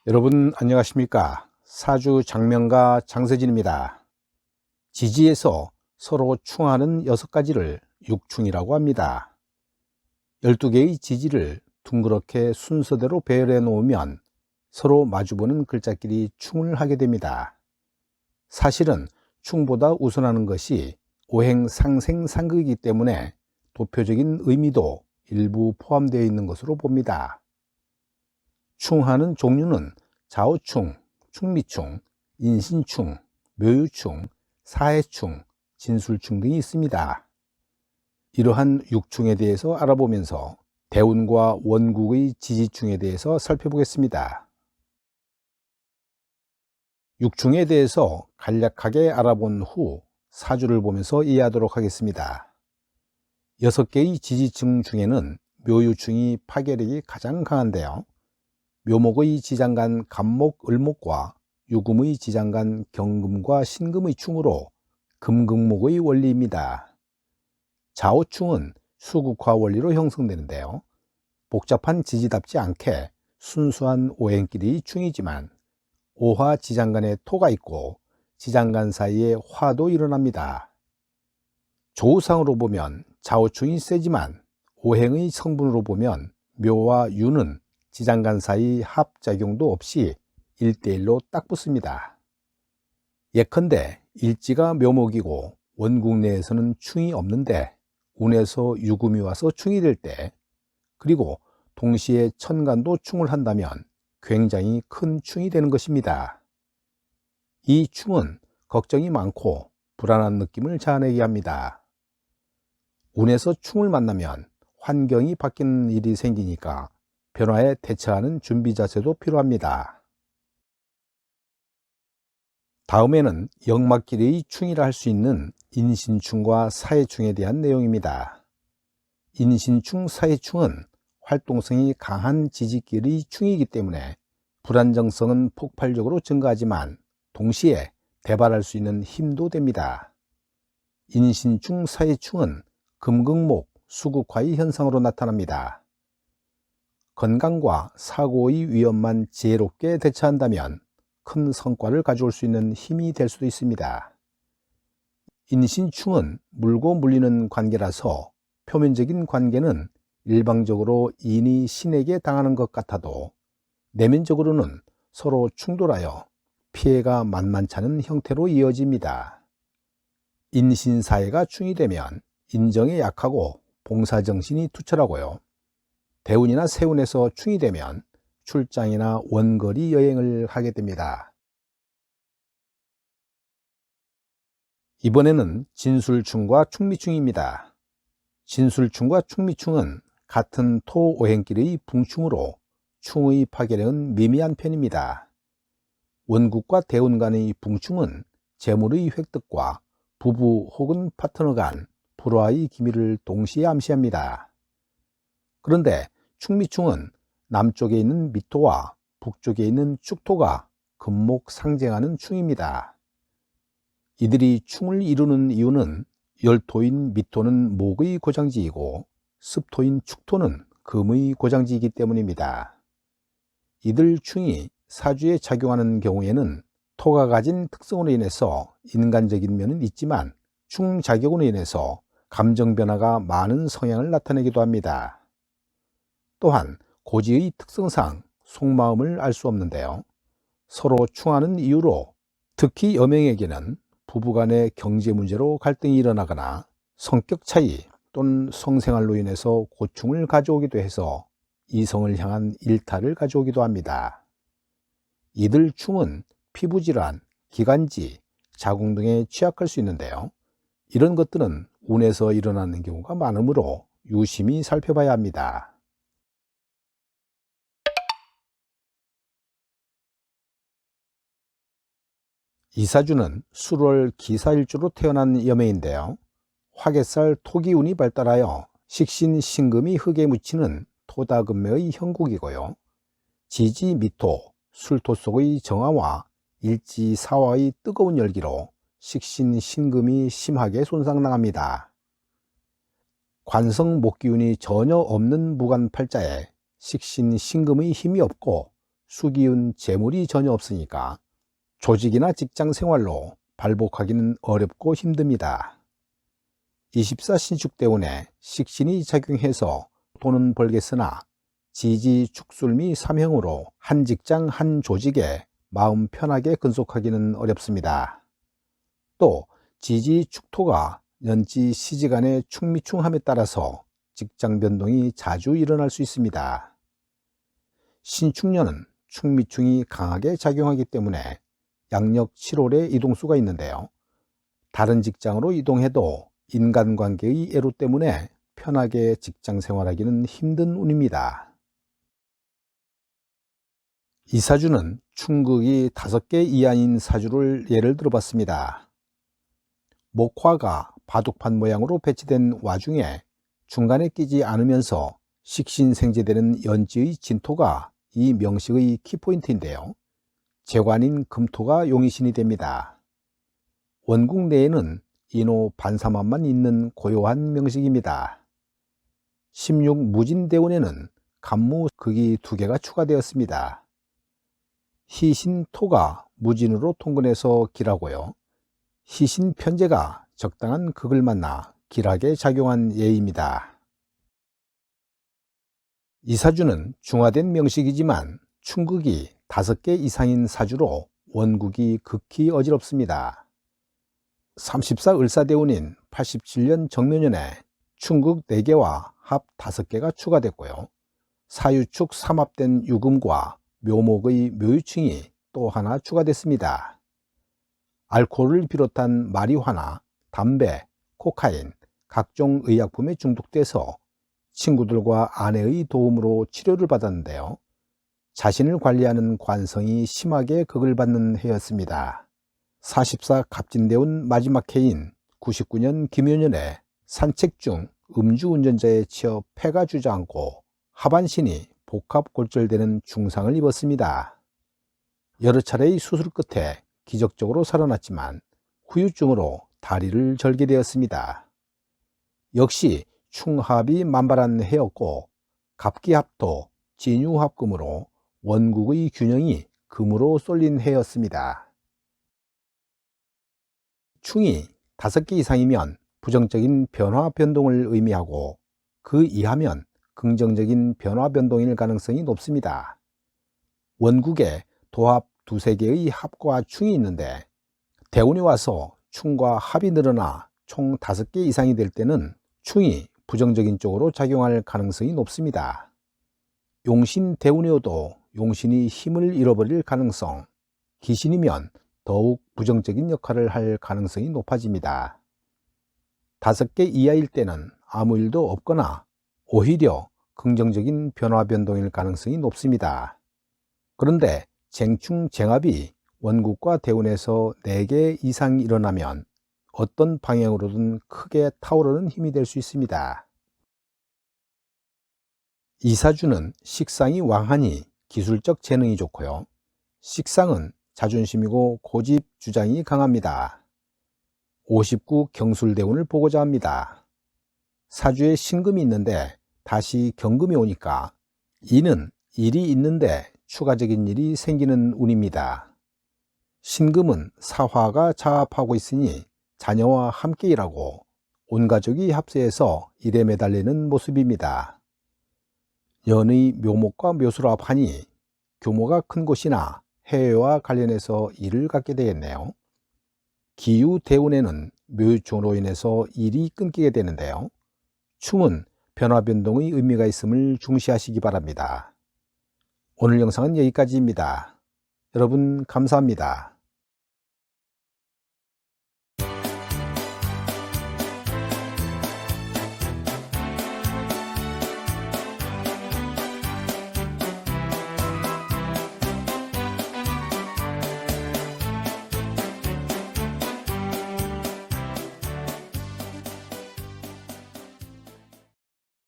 여러분 안녕하십니까? 사주 장명가 장세진입니다. 지지에서 서로 충하는 6가지를 육충이라고 합니다. 12개의 지지를 둥그렇게 순서대로 배열해 놓으면 서로 마주보는 글자끼리 충을 하게 됩니다. 사실은 충보다 우선하는 것이 오행상생상극이기 때문에 도표적인 의미도 일부 포함되어 있는 것으로 봅니다. 충하는 종류는 좌우충, 충미충, 인신충, 묘유충, 사해충, 진술충 등이 있습니다. 이러한 육충에 대해서 알아보면서 대운과 원국의 지지충에 대해서 살펴보겠습니다. 육충에 대해서 간략하게 알아본 후 사주를 보면서 이해하도록 하겠습니다. 6개의 지지층 중에는 묘유충이 파괴력이 가장 강한데요. 묘목의 지장간 갑목, 을목과 유금의 지장간 경금과 신금의 충으로 금극목의 원리입니다. 좌우충은 수국화 원리로 형성되는데요. 복잡한 지지답지 않게 순수한 오행끼리 충이지만 오화 지장간에 토가 있고 지장간 사이에 화도 일어납니다. 조우상으로 보면 좌우충이 세지만 오행의 성분으로 보면 묘와 유는 지장간 사이 합작용도 없이 1대1로 딱 붙습니다. 예컨대 일지가 묘목이고 원국 내에서는 충이 없는데 운에서 유금이 와서 충이 될 때, 그리고 동시에 천간도 충을 한다면 굉장히 큰 충이 되는 것입니다. 이 충은 걱정이 많고 불안한 느낌을 자아내게 합니다. 운에서 충을 만나면 환경이 바뀌는 일이 생기니까 변화에 대처하는 준비 자세도 필요합니다. 다음에는 역마끼리의 충이라 할 수 있는 인신충과 사해충에 대한 내용입니다. 인신충, 사해충은 활동성이 강한 지지끼리 충이기 때문에 불안정성은 폭발적으로 증가하지만 동시에 대발할 수 있는 힘도 됩니다. 인신충, 사해충은 금극목, 수국화의 현상으로 나타납니다. 건강과 사고의 위험만 지혜롭게 대처한다면 큰 성과를 가져올 수 있는 힘이 될 수도 있습니다. 인신충은 물고 물리는 관계라서 표면적인 관계는 일방적으로 인이 신에게 당하는 것 같아도 내면적으로는 서로 충돌하여 피해가 만만찮은 형태로 이어집니다. 인신사해가 충이 되면 인정에 약하고 봉사정신이 투철하고요. 대운이나 세운에서 충이 되면 출장이나 원거리 여행을 하게 됩니다. 이번에는 진술충과 충미충입니다. 진술충과 충미충은 같은 토오행끼리의 붕충으로 충의 파괴력은 미미한 편입니다. 원국과 대운 간의 붕충은 재물의 획득과 부부 혹은 파트너 간 불화의 기미를 동시에 암시합니다. 그런데 충미충은 남쪽에 있는 미토와 북쪽에 있는 축토가 금목 상징하는 충입니다. 이들이 충을 이루는 이유는 열토인 미토는 목의 고장지이고 습토인 축토는 금의 고장지이기 때문입니다. 이들 충이 사주에 작용하는 경우에는 토가 가진 특성으로 인해서 인간적인 면은 있지만 충작용으로 인해서 감정 변화가 많은 성향을 나타내기도 합니다. 또한 고지의 특성상 속마음을 알 수 없는데요. 서로 충하는 이유로 특히 여명에게는 부부간의 경제 문제로 갈등이 일어나거나 성격 차이 또는 성생활로 인해서 고충을 가져오기도 해서 이성을 향한 일탈을 가져오기도 합니다. 이들 충은 피부질환, 기관지, 자궁 등에 취약할 수 있는데요. 이런 것들은 운에서 일어나는 경우가 많으므로 유심히 살펴봐야 합니다. 이사주는 수월 기사일주로 태어난 여매인데요. 화개살 토기운이 발달하여 식신 신금이 흙에 묻히는 토다금매의 형국이고요. 지지 미토, 술토 속의 정화와 일지 사화의 뜨거운 열기로 식신 신금이 심하게 손상당합니다. 관성 목기운이 전혀 없는 무관팔자에 식신 신금의 힘이 없고 수기운 재물이 전혀 없으니까 조직이나 직장 생활로 발복하기는 어렵고 힘듭니다. 24신축 때문에 식신이 작용해서 돈은 벌겠으나 지지, 축술미, 삼형으로 한 직장, 한 조직에 마음 편하게 근속하기는 어렵습니다. 또 지지, 축토가 년지 시지간의 충미충함에 따라서 직장 변동이 자주 일어날 수 있습니다. 신축년은 충미충이 강하게 작용하기 때문에 양력 7월에 이동수가 있는데요. 다른 직장으로 이동해도 인간관계의 애로 때문에 편하게 직장 생활하기는 힘든 운입니다. 이 사주는 충극이 5개 이하인 사주를 예를 들어봤습니다. 목화가 바둑판 모양으로 배치된 와중에 중간에 끼지 않으면서 식신생재되는 연지의 진토가 이 명식의 키포인트인데요. 재관인 금토가 용의신이 됩니다. 원국 내에는 인호 반사만만 있는 고요한 명식입니다. 16 무진대운에는 간무 극이 2개가 추가되었습니다. 희신토가 무진으로 통근해서 길하고요. 희신편제가 적당한 극을 만나 길하게 작용한 예입니다. 이 사주는 중화된 명식이지만 충극이 5개 이상인 사주로 원국이 극히 어지럽습니다. 34 을사대운인 87년 정묘년에 충극 4개와 합 5개가 추가됐고요. 사유축 삼합된 유금과 묘목의 묘유충이 또 하나 추가됐습니다. 알코올을 비롯한 마리화나 담배, 코카인, 각종 의약품에 중독돼서 친구들과 아내의 도움으로 치료를 받았는데요. 자신을 관리하는 관성이 심하게 극을 받는 해였습니다. 44 갑진대운 마지막 해인 99년 김효년에 산책 중 음주운전자에 치여 폐가 주저앉고 하반신이 복합골절되는 중상을 입었습니다. 여러 차례의 수술 끝에 기적적으로 살아났지만 후유증으로 다리를 절게 되었습니다. 역시 충합이 만발한 해였고 갑기합토, 진유합금으로 원국의 균형이 금으로 쏠린 해였습니다. 충이 5개 이상이면 부정적인 변화 변동을 의미하고 그 이하면 긍정적인 변화 변동일 가능성이 높습니다. 원국에 도합 2~3개의 합과 충이 있는데 대운이 와서 충과 합이 늘어나 총 5개 이상이 될 때는 충이 부정적인 쪽으로 작용할 가능성이 높습니다. 용신 대운이어도 용신이 힘을 잃어버릴 가능성, 기신이면 더욱 부정적인 역할을 할 가능성이 높아집니다. 5개 이하일 때는 아무 일도 없거나 오히려 긍정적인 변화 변동일 가능성이 높습니다. 그런데 쟁충 쟁합이 원국과 대운에서 4개 이상 일어나면 어떤 방향으로든 크게 타오르는 힘이 될 수 있습니다. 이 사주는 식상이 왕하니 기술적 재능이 좋고요. 식상은 자존심이고 고집 주장이 강합니다. 59 경술대운을 보고자 합니다. 사주에 신금이 있는데 다시 경금이 오니까 이는 일이 있는데 추가적인 일이 생기는 운입니다. 신금은 사화가 자합하고 있으니 자녀와 함께 일하고 온 가족이 합세해서 일에 매달리는 모습입니다. 연의 묘목과 묘수로 합하니 규모가 큰 곳이나 해외와 관련해서 일을 갖게 되겠네요. 기유 대운에는 묘유충으로 인해서 일이 끊기게 되는데요. 충은 변화 변동의 의미가 있음을 중시하시기 바랍니다. 오늘 영상은 여기까지입니다. 여러분 감사합니다.